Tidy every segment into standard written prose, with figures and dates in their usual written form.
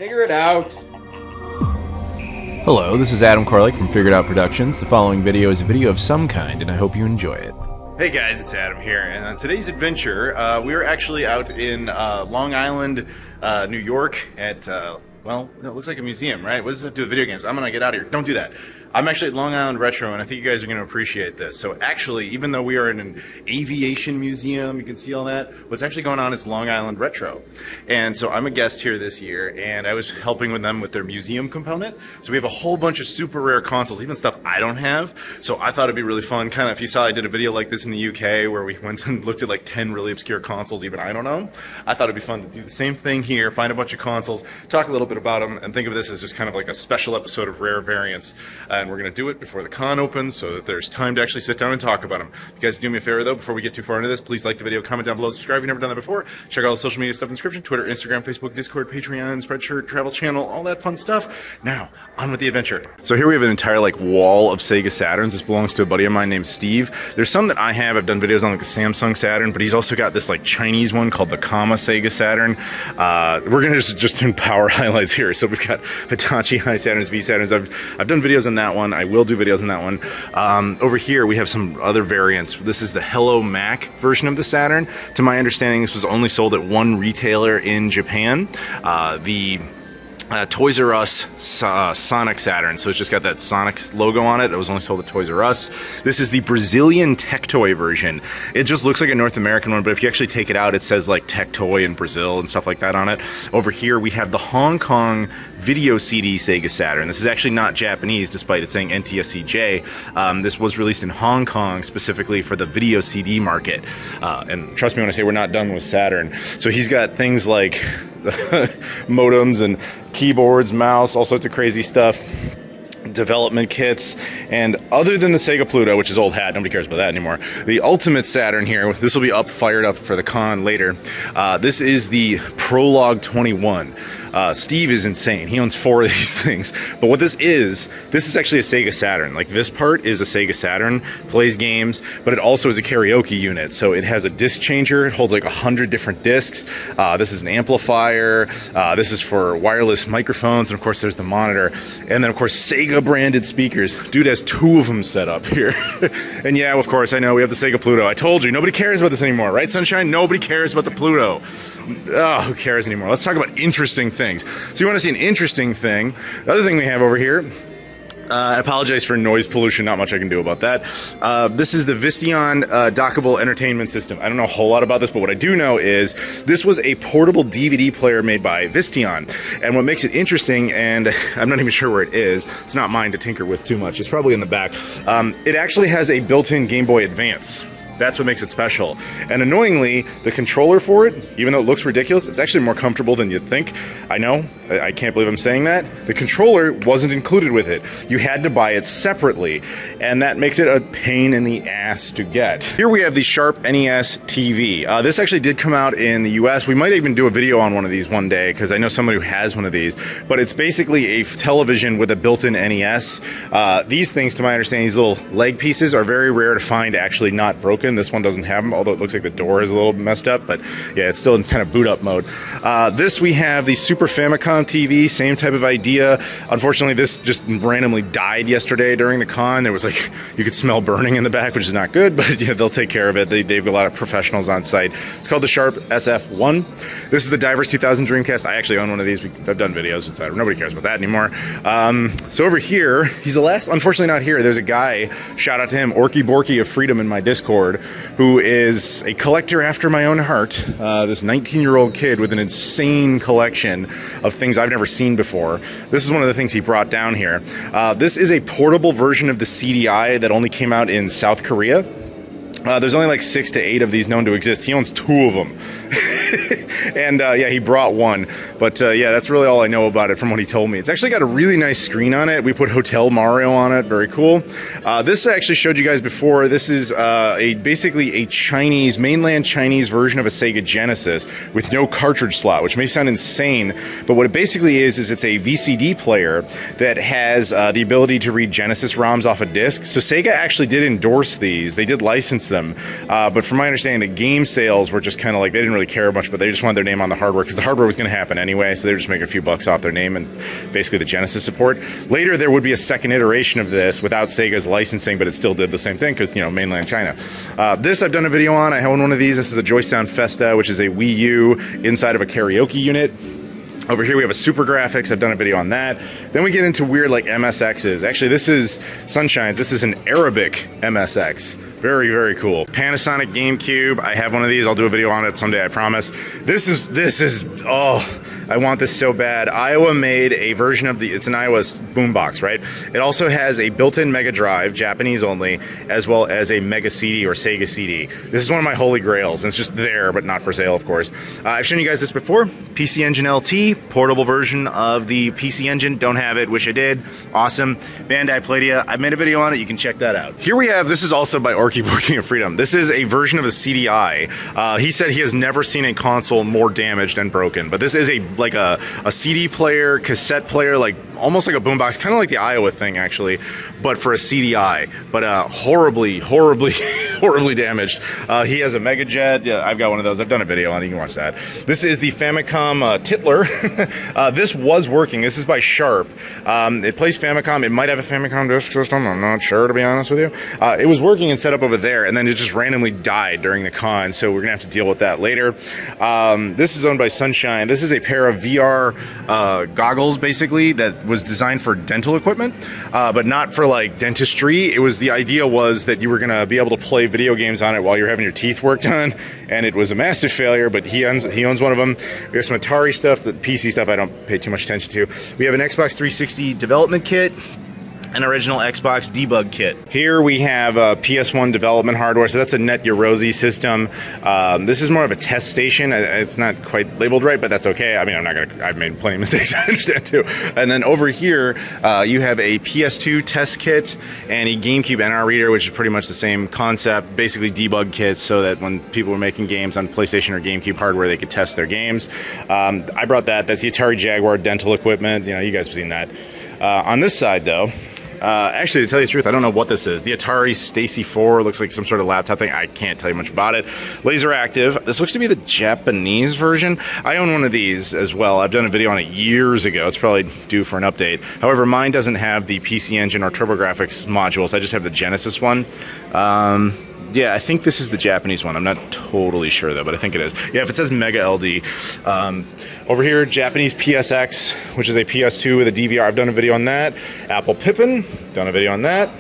Figure it out. Hello, this is Adam Koralik from Figured Out Productions. The following video is a video of some kind, and I hope you enjoy it. Hey guys, it's Adam here, and on today's adventure, we are actually out in Long Island, New York at, well, it looks like a museum, right? What does it do with video games? I'm gonna get out of here. Don't do that. I'm actually at Long Island Retro, and I think you guys are gonna appreciate this. So actually, even though we are in an aviation museum, you can see all that, what's actually going on is Long Island Retro. And so I'm a guest here this year, and I was helping with them with their museum component. So we have a whole bunch of super rare consoles, even stuff I don't have. So I thought it'd be really fun, kind of, if you saw I did a video like this in the UK, where we went and looked at like 10 really obscure consoles, even I don't know. I thought it'd be fun to do the same thing here, find a bunch of consoles, talk a little bit about them, and think of this as just kind of like a special episode of Rare Variants. And we're going to do it before the con opens so that there's time to actually sit down and talk about them. If you guys do me a favor though, before we get too far into this, please like the video, comment down below, subscribe if you've never done that before. Check out all the social media stuff in the description: Twitter, Instagram, Facebook, Discord, Patreon, Spreadshirt, Travel Channel, all that fun stuff. Now, on with the adventure. So here we have an entire like wall of Sega Saturns. This belongs to a buddy of mine named Steve. There's some that I have. I've done videos on like the Samsung Saturn, but he's also got this like Chinese one called the Kama Sega Saturn. We're gonna just do power highlights here. So we've got Hitachi High Saturns, V Saturns. I've done videos on that one. I will do videos on that one. Over here we have some other variants. This is the Hello Mac version of the Saturn. To my understanding, this was only sold at one retailer in Japan. Toys R Us Sonic Saturn, so it's just got that Sonic logo on it. It was only sold at Toys R Us. This is the Brazilian Tech Toy version. It just looks like a North American one, but if you actually take it out, it says like Tech Toy in Brazil and stuff like that on it. Over here we have the Hong Kong Video CD Sega Saturn. This is actually not Japanese, despite it saying NTSCJ. This was released in Hong Kong specifically for the video CD market. And trust me when I say we're not done with Saturn. So he's got things like modems and keyboards, mouse, all sorts of crazy stuff, development kits, and other than the Sega Pluto, which is old hat, nobody cares about that anymore, the Ultimate Saturn here, this will be fired up for the con later. This is the Prologue 21. Steve is insane. He owns 4 of these things. But what this is actually a Sega Saturn. Like, this part is a Sega Saturn, plays games, but it also is a karaoke unit. So it has a disc changer. It holds like 100 different discs. This is an amplifier. This is for wireless microphones. And of course, there's the monitor. And then, of course, Sega branded speakers. Dude has 2 of them set up here. And yeah, of course, I know we have the Sega Pluto. I told you, nobody cares about this anymore, right, Sunshine? Nobody cares about the Pluto. Oh, who cares anymore? Let's talk about interesting things. So you want to see an interesting thing. The other thing we have over here, I apologize for noise pollution, not much I can do about that. This is the Vistion dockable entertainment system. I don't know a whole lot about this, but what I do know is this was a portable DVD player made by Vistion. And what makes it interesting, and I'm not even sure where it is, it's not mine to tinker with too much, it's probably in the back. It actually has a built-in Game Boy Advance. That's what makes it special. And annoyingly, the controller for it, even though it looks ridiculous, it's actually more comfortable than you'd think. I know, I can't believe I'm saying that. The controller wasn't included with it. You had to buy it separately, and that makes it a pain in the ass to get. Here we have the Sharp NES TV. This actually did come out in the US. We might even do a video on one of these one day, because I know somebody who has one of these, but it's basically a television with a built-in NES. These things, to my understanding, these little leg pieces are very rare to find actually not broken. This one doesn't have them, although it looks like the door is a little messed up, but yeah, it's still in kind of boot up mode. This we have the Super Famicom TV, same type of idea. Unfortunately, this just randomly died yesterday during the con. There was like, you could smell burning in the back, which is not good, but yeah, they'll take care of it. They've got a lot of professionals on site. It's called the Sharp SF1. This is the Divers 2000 Dreamcast. I actually own one of these. I've done videos with that. Nobody cares about that anymore. So over here, he's the last, unfortunately not here. There's a guy, shout out to him, Orky Borky of Freedom in my Discord, who is a collector after my own heart. This 19-year-old kid with an insane collection of things I've never seen before. This is one of the things he brought down here. This is a portable version of the CDI that only came out in South Korea. There's only like 6 to 8 of these known to exist. He owns 2 of them. And yeah, he brought one. But yeah, that's really all I know about it from what he told me. It's actually got a really nice screen on it. We put Hotel Mario on it. Very cool. This I actually showed you guys before. This is basically a Chinese, mainland Chinese version of a Sega Genesis with no cartridge slot, which may sound insane. But what it basically is it's a VCD player that has the ability to read Genesis ROMs off a disc. So Sega actually did endorse these. They did license them. But from my understanding, the game sales were just kind of like, they didn't really care much, but they just wanted their name on the hardware because the hardware was going to happen anyway, so they were just making a few bucks off their name and basically the Genesis support. Later, there would be a second iteration of this without Sega's licensing, but it still did the same thing because, you know, mainland China. This I've done a video on. I own one of these. This is a Joysound Festa, which is a Wii U inside of a karaoke unit. Over here we have a Super Graphics. I've done a video on that. Then we get into weird like MSXs. Actually, this is Sunshine's. This is an Arabic MSX. Very, very cool. Panasonic GameCube. I have one of these. I'll do a video on it someday, I promise. This is, oh, I want this so bad. Iowa made a version of it's an Iowa boombox, right? It also has a built-in Mega Drive, Japanese only, as well as a Mega CD or Sega CD. This is one of my holy grails, and it's just there, but not for sale, of course. I've shown you guys this before. PC Engine LT, portable version of the PC Engine. Don't have it, wish I did. Awesome. Bandai Palladium. I made a video on it. You can check that out. Here we have, this is also by Orky Borky of Freedom. This is a version of a CDI. He said he has never seen a console more damaged and broken, but this is like a CD player, cassette player, like almost like a boombox, kind of like the Iowa thing actually, but for a CDI, but horribly, horribly, horribly damaged. He has a Mega Jet. Yeah, I've got one of those. I've done a video on it. You can watch that. This is the Famicom Titler. This was working. This is by Sharp. It plays Famicom. It might have a Famicom disk system. I'm not sure, to be honest with you. It was working and set up over there, and then it just randomly died during the con, so we're gonna have to deal with that later. This is owned by Sunshine. This is a pair of VR goggles, basically, that was designed for dental equipment, but not for like dentistry. It was, the idea was that you were gonna be able to play video games on it while you're having your teeth work done, and it was a massive failure, but he owns one of them. We have some Atari stuff, the PC stuff I don't pay too much attention to. We have an Xbox 360 development kit, an original Xbox debug kit. Here we have PS1 development hardware, so that's a Net Yarosi system. This is more of a test station. It's not quite labeled right, but that's okay. I mean, I've made plenty of mistakes, I understand too. And then over here, you have a PS2 test kit and a GameCube NR reader, which is pretty much the same concept, basically debug kits so that when people were making games on PlayStation or GameCube hardware, they could test their games. I brought that. That's the Atari Jaguar dental equipment. You know, you guys have seen that. On this side, though, actually, to tell you the truth, I don't know what this is. The Atari Stacy 4 looks like some sort of laptop thing. I can't tell you much about it. Laser Active. This looks to be the Japanese version. I own one of these as well. I've done a video on it years ago. It's probably due for an update. However, mine doesn't have the PC Engine or TurboGrafx modules. I just have the Genesis one. Yeah, I think this is the Japanese one. I'm not totally sure though, but I think it is. Yeah, if it says Mega LD. Over here, Japanese PSX, which is a PS2 with a DVR. I've done a video on that. Apple Pippin, done a video on that.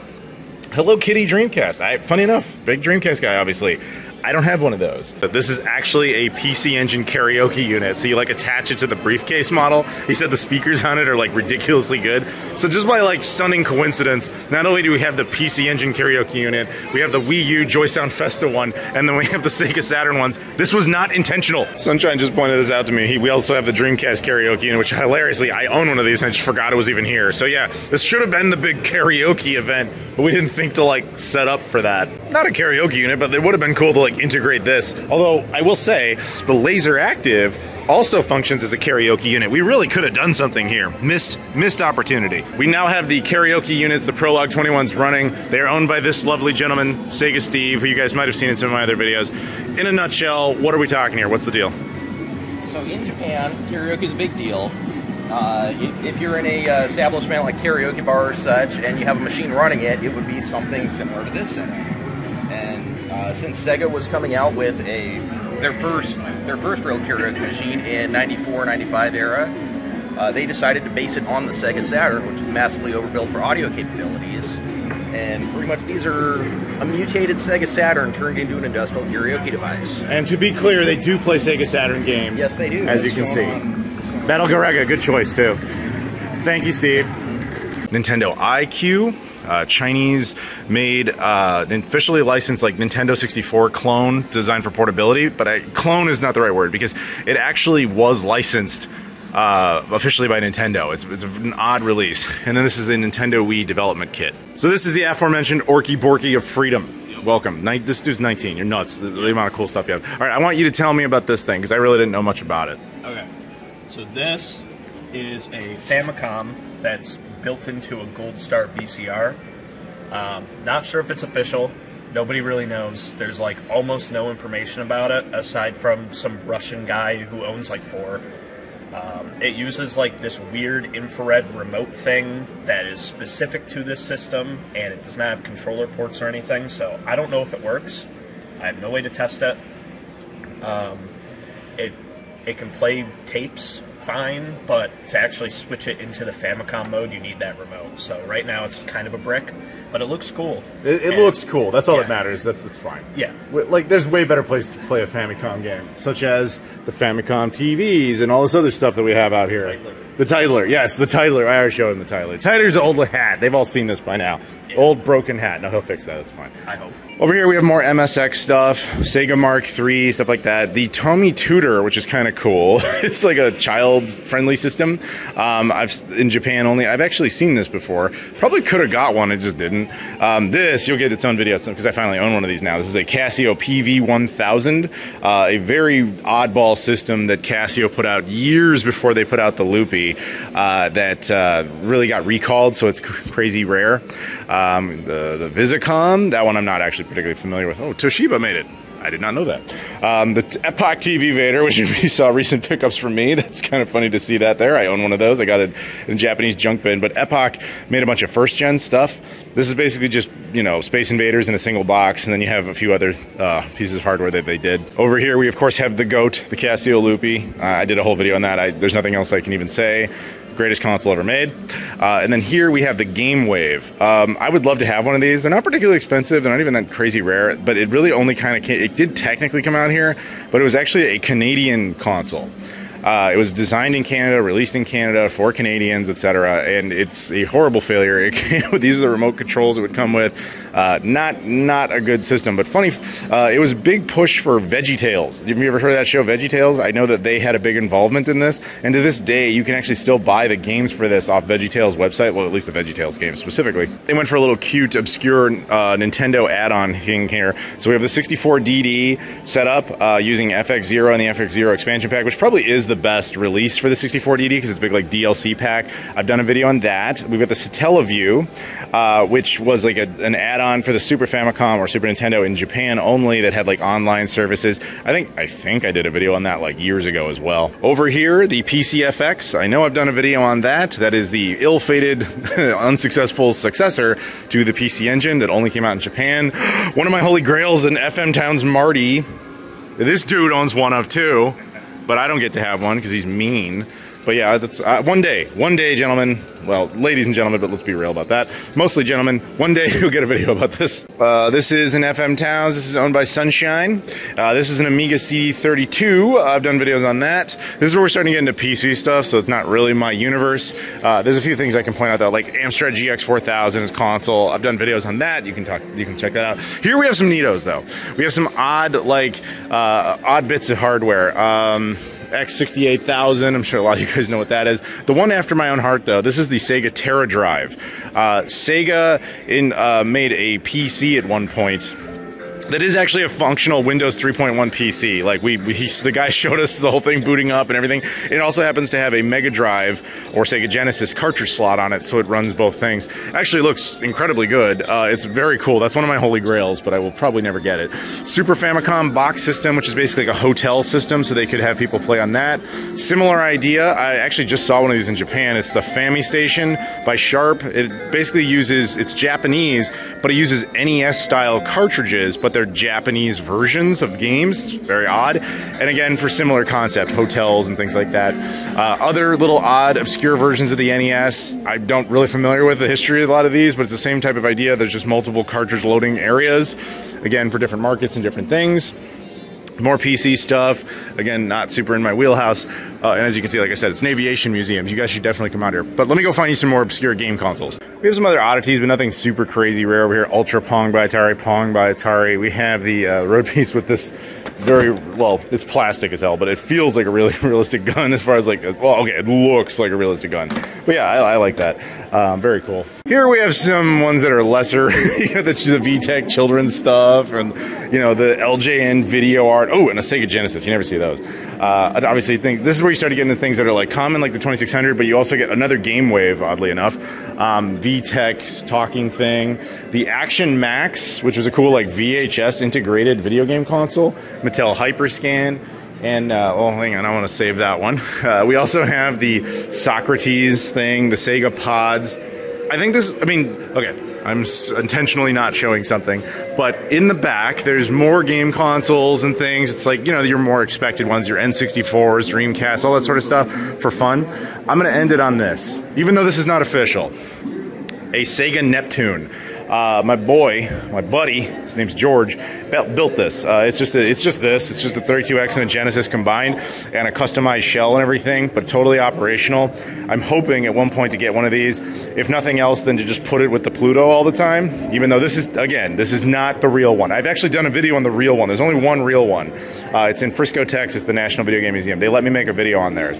Hello Kitty Dreamcast. Funny enough, big Dreamcast guy, obviously. I don't have one of those. But this is actually a PC Engine karaoke unit, so you like attach it to the briefcase model. He said the speakers on it are like ridiculously good. So just by like stunning coincidence, not only do we have the PC Engine karaoke unit, we have the Wii U Joysound Festa one, and then we have the Sega Saturn ones. This was not intentional. Sunshine just pointed this out to me. We also have the Dreamcast karaoke unit, which hilariously, I own one of these and I just forgot it was even here. So yeah, this should have been the big karaoke event, but we didn't think to like set up for that. Not a karaoke unit, but it would have been cool to like integrate this. Although I will say the Laser Active also functions as a karaoke unit. We really could have done something here. Missed opportunity. We now have the karaoke units, the Prologue 21s running. They're owned by this lovely gentleman, Sega Steve, who you guys might have seen in some of my other videos. In a nutshell, what are we talking here? What's the deal? So in Japan, karaoke is a big deal. If you're in a establishment like karaoke bar or such, and you have a machine running it, it would be something similar to this setup. And since Sega was coming out with their first real karaoke machine in '94, '95 era, they decided to base it on the Sega Saturn, which is massively overbuilt for audio capabilities. And pretty much these are a mutated Sega Saturn turned into an industrial karaoke device. And to be clear, they do play Sega Saturn games. Yes, they do. As you can see. Battle Garega, good choice too. Thank you, Steve. Nintendo iQ. Chinese made officially licensed like Nintendo 64 clone designed for portability, but clone is not the right word because it actually was licensed officially by Nintendo. It's an odd release. And then this is a Nintendo Wii development kit. So this is the aforementioned Orky Borky of Freedom. Welcome. This dude's 19. You're nuts. The amount of cool stuff you have. All right, I want you to tell me about this thing because I really didn't know much about it. Okay. So this is a Famicom that's built into a Gold Star VCR. Not sure if it's official. Nobody really knows. There's like almost no information about it aside from some Russian guy who owns like 4. It uses like this weird infrared remote thing that is specific to this system, and it does not have controller ports or anything, so I don't know if it works. I have no way to test it. It can play tapes fine, but to actually switch it into the Famicom mode, you need that remote. So right now it's kind of a brick, but it looks cool. It looks cool. That's all that matters. It's fine. Yeah. Like, there's way better places to play a Famicom game, such as the Famicom TVs and all this other stuff that we have out here. Titler. The Titler. Yes, the Titler. I already showed him the Titler. Titler's an old hat. They've all seen this by now. Yeah. Old broken hat. No, he'll fix that. That's fine. I hope. Over here we have more MSX stuff, Sega Mark III, stuff like that. The Tommy Tutor, which is kind of cool. It's like a child-friendly system. In Japan only. I've actually seen this before. Probably could have got one, I just didn't. This, you'll get its own video because I finally own one of these now. This is a Casio PV1000, a very oddball system that Casio put out years before they put out the Loopy that really got recalled, so it's crazy rare. The Visicom, that one I'm not actually particularly familiar with. Oh, Toshiba made it. I did not know that. The Epoch TV Vader, which you saw recent pickups from me. That's kind of funny to see that there. I own one of those. I got it in Japanese junk bin. But Epoch made a bunch of first-gen stuff. This is basically just, you know, Space Invaders in a single box, and then you have a few other pieces of hardware that they did. Over here, we, of course, have the GOAT, the Casio Loopy. I did a whole video on that. There's nothing else I can even say. Greatest console ever made. And then here we have the Game Wave. I would love to have one of these. They're not particularly expensive. They're not even that crazy rare, but it really only kind of came, it did technically come out here, but it was actually a Canadian console. It was designed in Canada, released in Canada for Canadians, etc. And it's a horrible failure. It came with, these are the remote controls it would come with. Not a good system, but funny. It was a big push for VeggieTales. Have you ever heard of that show, VeggieTales? I know that they had a big involvement in this, and to this day, you can actually still buy the games for this off VeggieTales website. Well, at least the VeggieTales games specifically. They went for a little cute, obscure Nintendo add-on thing here. So we have the 64DD set up using FX0 and the FX0 expansion pack, which probably is the best release for the 64DD because it's a big like DLC pack. I've done a video on that. We've got the Satellaview, which was like an add-on for the Super Famicom or Super Nintendo in Japan only that had like online services. I think I did a video on that like years ago as well. Over here, the PCFX. I know I've done a video on that. That is the ill-fated, unsuccessful successor to the PC Engine that only came out in Japan. One of my holy grails, an FM Towns Marty. This dude owns one of two. But I don't get to have one because he's mean. But yeah, that's one day, gentlemen. Well, ladies and gentlemen, but let's be real about that. Mostly gentlemen. One day you'll get a video about this. This is an FM Towns. This is owned by Sunshine. This is an Amiga CD32. I've done videos on that. This is where we're starting to get into PC stuff, so it's not really my universe. There's a few things I can point out though, like Amstrad GX4000 is console. I've done videos on that. You can check that out. Here we have some neatos though. We have some odd bits of hardware. X68000, I'm sure a lot of you guys know what that is. The one after my own heart, though, this is the Sega Terra Drive. Sega made a PC at one point that is actually a functional Windows 3.1 PC. Like the guy showed us the whole thing booting up and everything. It also happens to have a Mega Drive or Sega Genesis cartridge slot on it, so it runs both things. Actually looks incredibly good. It's very cool. That's one of my holy grails, but I will probably never get it. Super Famicom box system, which is basically like a hotel system, so they could have people play on that. Similar idea. I actually just saw one of these in Japan. It's the Fami Station by Sharp. It basically it's Japanese, but it uses NES-style cartridges, but they're Japanese versions of games. Very odd. And again, for similar concept, hotels and things like that. Other little odd, obscure versions of the NES. I don't really familiar with the history of a lot of these, but it's the same type of idea. There's just multiple cartridge loading areas, again, for different markets and different things. More PC stuff. Again, not super in my wheelhouse. And as you can see, like I said, it's an aviation museum. You guys should definitely come out here. But let me go find you some more obscure game consoles. We have some other oddities, but nothing super crazy rare over here. Ultra Pong by Atari, Pong by Atari. We have the road piece with this very, well, it's plastic as hell, but it feels like a really realistic gun as far as like, well, okay, it looks like a realistic gun. But yeah, I like that. Very cool. Here we have some ones that are lesser, you know, the VTech children's stuff and, you know, the LJN video art. Oh, and a Sega Genesis. You never see those. I'd obviously think this is where you start to get into things that are like common, like the 2600, but you also get another Game Wave, oddly enough. VTech's talking thing. The Action Max, which was a cool like VHS integrated video game console. Mattel Hyperscan. And, oh, hang on, I want to save that one. We also have the Socrates thing, the Sega Pods. I think this, I mean, okay, I'm intentionally not showing something, but in the back, there's more game consoles and things. It's like, you know, your more expected ones, your N64s, Dreamcast, all that sort of stuff for fun. I'm going to end it on this, even though this is not official. A Sega Neptune. My buddy, his name's George, built this. It's just the 32X and a Genesis combined, and a customized shell and everything, but totally operational. I'm hoping at one point to get one of these, if nothing else, than to just put it with the Pluto all the time. Even though this is not the real one. I've actually done a video on the real one. There's only one real one. It's in Frisco, Texas, the National Video Game Museum. They let me make a video on theirs.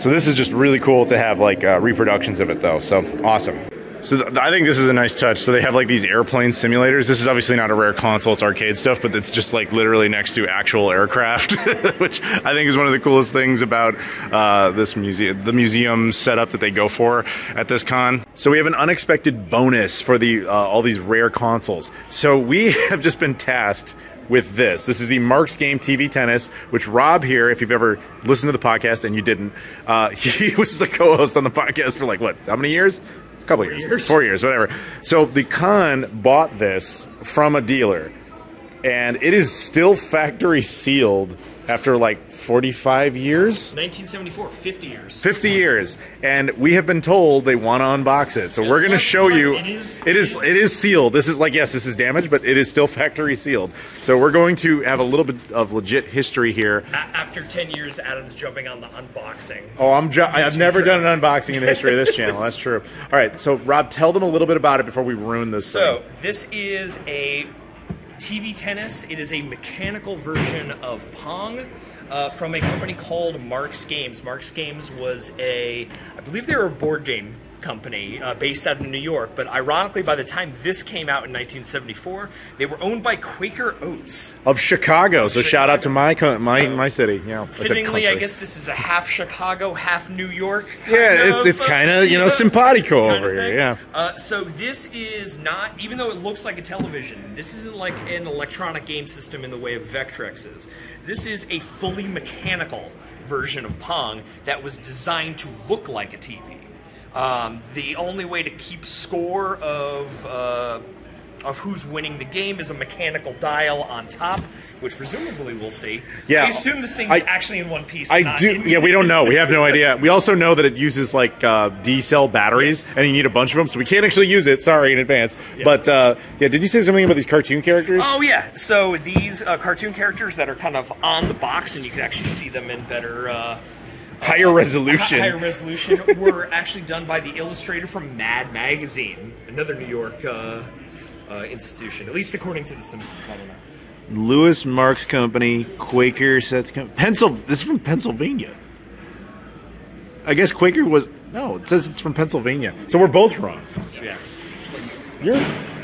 So this is just really cool to have like reproductions of it, though. So awesome. So I think this is a nice touch. So they have like these airplane simulators. This is obviously not a rare console, it's arcade stuff, but it's just like literally next to actual aircraft, which I think is one of the coolest things about this museum, the museum setup that they go for at this con. So we have an unexpected bonus for the all these rare consoles. So we have just been tasked with this. This is the Mark's Game TV Tennis, which Rob here, if you've ever listened to the podcast and you didn't, he was the co-host on the podcast for like, what, how many years? Couple years, 4 years, whatever. So the con bought this from a dealer, and it is still factory sealed after like 45 years. 1974, 50 years. 50 years, and we have been told they want to unbox it. So we're going to show you. It is sealed. This is like, yes, this is damaged, but it is still factory sealed. So we're going to have a little bit of legit history here. After 10 years, Adam's jumping on the unboxing. Oh, I've never done an unboxing in the history of this channel. That's true. All right, so Rob, tell them a little bit about it before we ruin this thing. So this is a TV Tennis. It is a mechanical version of Pong from a company called Mark's Games. Mark's Games was I believe they were a board game company based out of New York, but ironically by the time this came out in 1974, they were owned by Quaker Oats. Of Chicago, so shout out to my city. Yeah, fittingly, I guess this is a half Chicago, half New York it's kind of, you know, simpatico over here, yeah. So this is not, even though it looks like a television, this isn't like an electronic game system in the way of Vectrex is. This is a fully mechanical version of Pong that was designed to look like a TV. The only way to keep score of who's winning the game is a mechanical dial on top, which presumably we'll see. Yeah, I assume this thing is actually in one piece. Yeah, we don't know. We have no idea. We also know that it uses like D-cell batteries, and you need a bunch of them, so we can't actually use it. Sorry in advance. Yeah. But yeah, did you say something about these cartoon characters? Oh yeah. So these cartoon characters that are kind of on the box, and you can actually see them in better. Higher resolution. Higher resolution were actually done by the illustrator from Mad Magazine, another New York institution, at least according to The Simpsons. I don't know. Lewis Marks Company, Quaker Sets Company. This is from Pennsylvania. I guess Quaker was. No, it says it's from Pennsylvania. So we're both wrong. Yeah.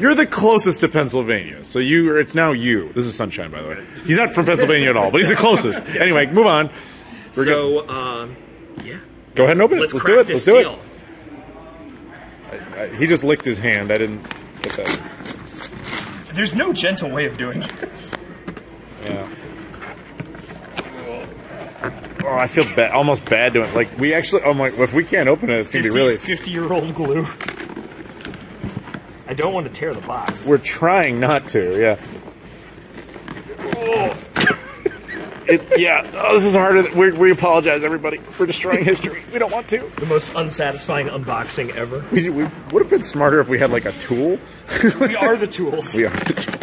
You're the closest to Pennsylvania. So it's now you. This is Sunshine, by the way. He's not from Pennsylvania at all, but he's the closest. Anyway, move on. Yeah. Go ahead and open it. Let's do it. Let's do seal. it. He just licked his hand. I didn't get that. There's no gentle way of doing this. Yeah. Oh, I feel bad, almost bad doing it. Like, we actually, I'm like, if we can't open it, it's going to be really... 50-year-old glue. I don't want to tear the box. We're trying not to, yeah. Oh. This is harder. We apologize, everybody, for destroying history. We don't want to. The most unsatisfying unboxing ever. We would have been smarter if we had, like, a tool. We are the tools. We are the tools.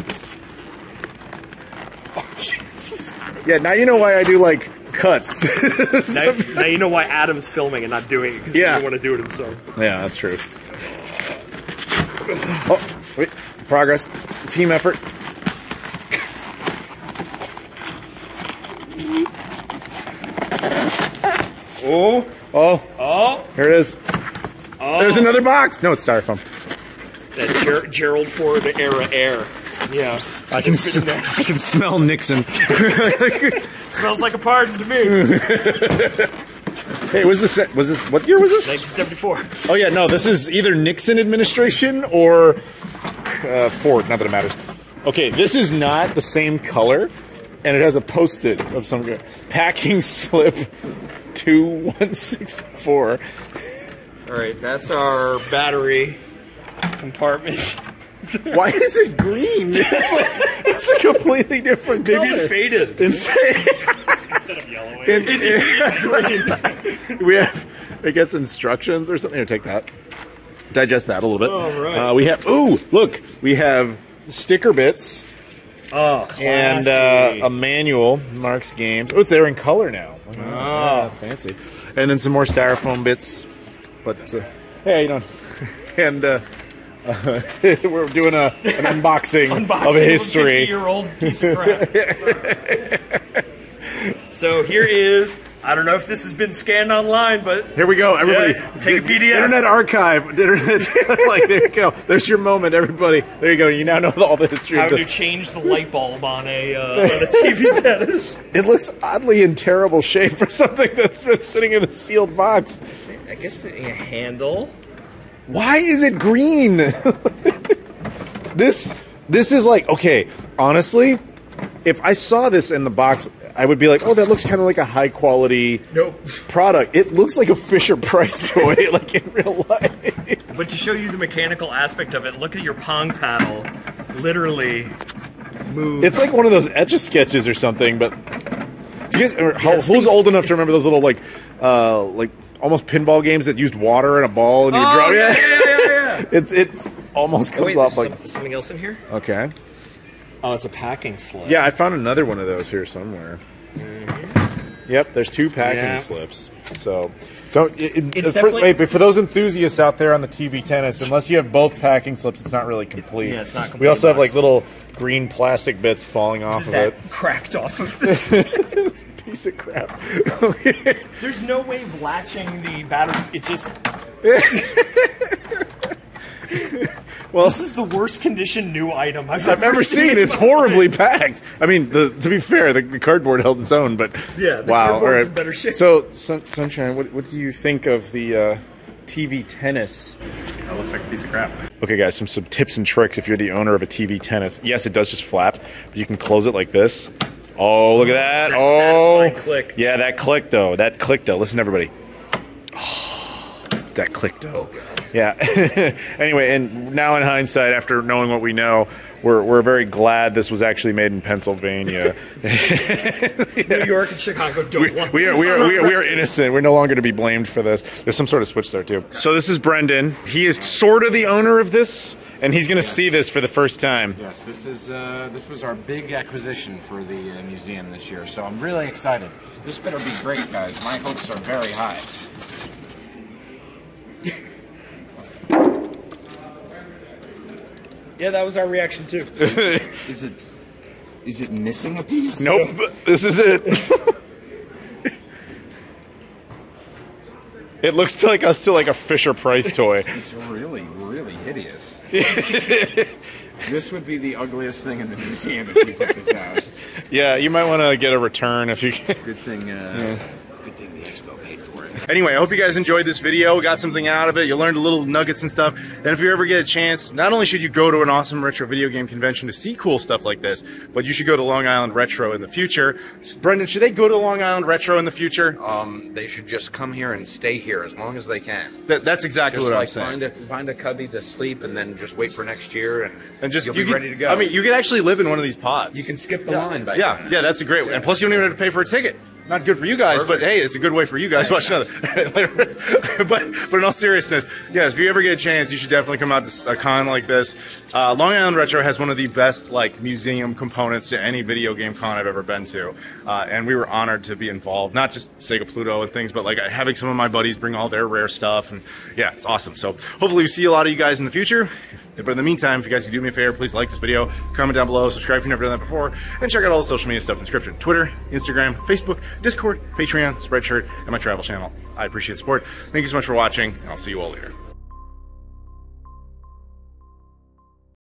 Oh, Jesus. Yeah, now you know why I do, like, cuts. now you know why Adam's filming and not doing it, because he doesn't want to do it himself. Yeah, that's true. Oh, wait. Progress. Team effort. Oh. Here it is. Oh. There's another box. No, it's styrofoam. That Gerald Ford era air. Yeah. I can smell Nixon. Smells like a pardon to me. Hey, was this what year was this? 1974. Oh yeah, no, this is either Nixon administration or Ford. Not that it matters. Okay, this is not the same color, and it has a post-it of some kind. Packing slip 2164. All right, that's our battery compartment. Why is it green? It's a completely different color. Maybe it faded. Instead of yellow. we have, I guess, instructions or something. Here, take that. Digest that a little bit. Oh, right. We have, look, we have sticker bits. Oh, classy. And a manual, Mark's Games. Oh, they're in color now. Oh, that's fancy. And then some more styrofoam bits. But, hey, you know, and we're doing an unboxing of a history. Of a 50-year-old piece of crap. So here is, I don't know if this has been scanned online, but here we go, everybody. Yeah, take a PDF. Internet Archive. Internet, like, there you go. There's your moment, everybody. There you go. You now know all the history. How to change the light bulb on a TV tennis. It looks oddly in terrible shape for something that's been sitting in a sealed box. I guess the handle. Why is it green? This is like, okay, honestly, if I saw this in the box, I would be like, oh, that looks kind of like a high quality product. It looks like a Fisher-Price toy, like in real life. But to show you the mechanical aspect of it, look at your Pong paddle. Literally move. It's like one of those Etch-a-Sketches or something, but do you guys, who's old enough to remember those little like almost pinball games that used water and a ball and you would draw? Yeah. It almost comes off like something else in here. Okay. Oh, it's a packing slip. Yeah, I found another one of those here somewhere. Mm-hmm. Yep, there's 2 packing slips. So, don't. Wait, but for those enthusiasts out there on the TV tennis, unless you have both packing slips, it's not really complete. Yeah, it's not complete. We also have like little green plastic bits falling off of it. Cracked off of this piece of crap. Okay. There's no way of latching the battery. It just. Well, this is the worst condition new item I've ever seen. It's horribly packed. I mean, to be fair, the cardboard held its own, but yeah, the wow, cardboard's in better shape. So, Sunshine, what do you think of the TV tennis? That looks like a piece of crap. Okay, guys, some tips and tricks if you're the owner of a TV tennis. Yes, it does just flap, but you can close it like this. Oh, look at that! Satisfying click. Yeah, that click though. Listen, everybody. Oh, that click though. Oh, God. Yeah. Anyway, and now in hindsight, after knowing what we know, we're very glad this was actually made in Pennsylvania. New York and Chicago don't want we are innocent. We're no longer to be blamed for this. There's some sort of switch there too. So this is Brendan. He is sort of the owner of this, and he's going to see this for the first time. Yes, this was our big acquisition for the museum this year, so I'm really excited. This better be great, guys. My hopes are very high. Yeah, that was our reaction too. Is it missing a piece? Nope. This is it. It looks like us to like a Fisher-Price toy. It's really, really hideous. This would be the ugliest thing in the museum if you put this out. Yeah, you might want to get a return if you can. Good thing the expo paid for it. Anyway, I hope you guys enjoyed this video, got something out of it, you learned a little nuggets and stuff. And if you ever get a chance, not only should you go to an awesome retro video game convention to see cool stuff like this, but you should go to Long Island Retro in the future. Brendan, should they go to Long Island Retro in the future? They should just come here and stay here as long as they can. That's exactly just what like I'm saying. Find a cubby to sleep and then just wait for next year and just you'll be ready to go. I mean, you could actually live in one of these pods. You can skip the line by Yeah, that's a great one. And plus you don't even have to pay for a ticket. Not good for you guys, but hey, it's a good way for you guys to watch another. but in all seriousness, yes, if you ever get a chance, you should definitely come out to a con like this. Long Island Retro has one of the best like museum components to any video game con I've ever been to, and we were honored to be involved. Not just Sega Pluto and things, but like having some of my buddies bring all their rare stuff, and yeah, it's awesome. So hopefully we see a lot of you guys in the future. But in the meantime, if you guys can do me a favor, please like this video, comment down below, subscribe if you've never done that before, and check out all the social media stuff in the description. Twitter, Instagram, Facebook, Discord, Patreon, Spreadshirt, and my travel channel. I appreciate the support. Thank you so much for watching, and I'll see you all later.